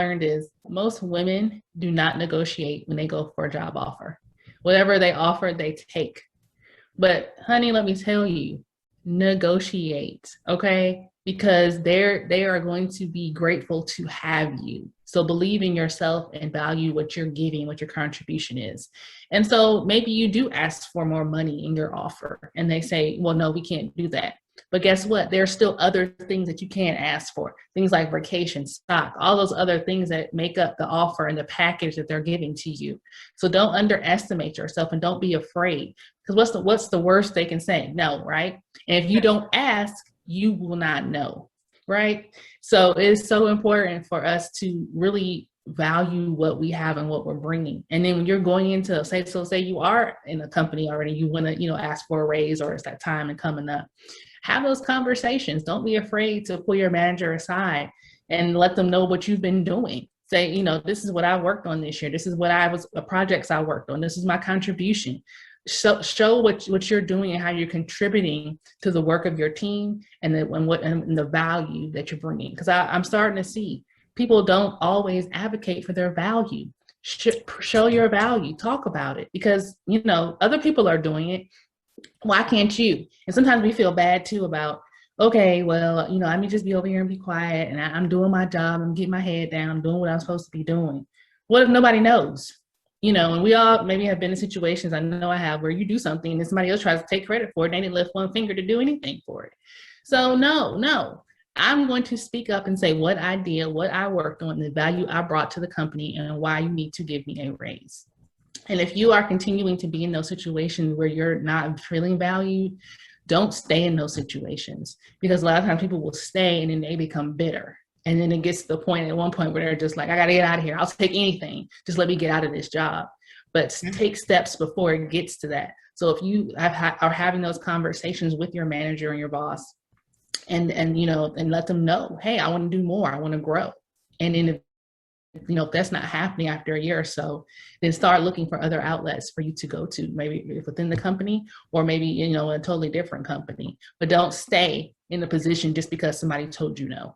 learned is most women do not negotiate when they go for a job offer. Whatever they offer, they take. But honey, let me tell you, negotiate, okay? Because they are going to be grateful to have you. So believe in yourself and value what you're giving, what your contribution is. And so maybe you do ask for more money in your offer and they say, well, no, we can't do that. But guess what? There are still other things that you can ask for. Things like vacation, stock, all those other things that make up the offer and the package that they're giving to you. So don't underestimate yourself and don't be afraid. Because what's the worst they can say? No, right? And if you don't ask, you will not know, right? So it's so important for us to really value what we have and what we're bringing. And then when you're going into say you are in a company already, you want to, ask for a raise or it's that time and coming up. Have those conversations. Don't be afraid to pull your manager aside and let them know what you've been doing. Say, this is what I worked on this year. This is what the projects I worked on. This is my contribution. Show what you're doing and how you're contributing to the work of your team and the value that you're bringing. Because I'm starting to see people don't always advocate for their value. Show your value. Talk about it because, other people are doing it. Why can't you? And sometimes we feel bad too about, okay, well, let me just be over here and be quiet and I'm doing my job. I'm getting my head down. I'm doing what I'm supposed to be doing. What if nobody knows? And we all maybe have been in situations, I know I have, where you do something and somebody else tries to take credit for it and they didn't lift one finger to do anything for it. So no, I'm going to speak up and say what I did, what I worked on, the value I brought to the company and why you need to give me a raise. And if you are continuing to be in those situations where you're not feeling valued, don't stay in those situations because a lot of times people will stay and then they become bitter. And then it gets to the point at one point where they're just like, I got to get out of here. I'll take anything. Just let me get out of this job. But take steps before it gets to that. So if you are having those conversations with your manager and your boss and let them know, hey, I want to do more. I want to grow. And then if that's not happening after a year or so, then start looking for other outlets for you to go to, maybe within the company or maybe, a totally different company. But don't stay in the position just because somebody told you no.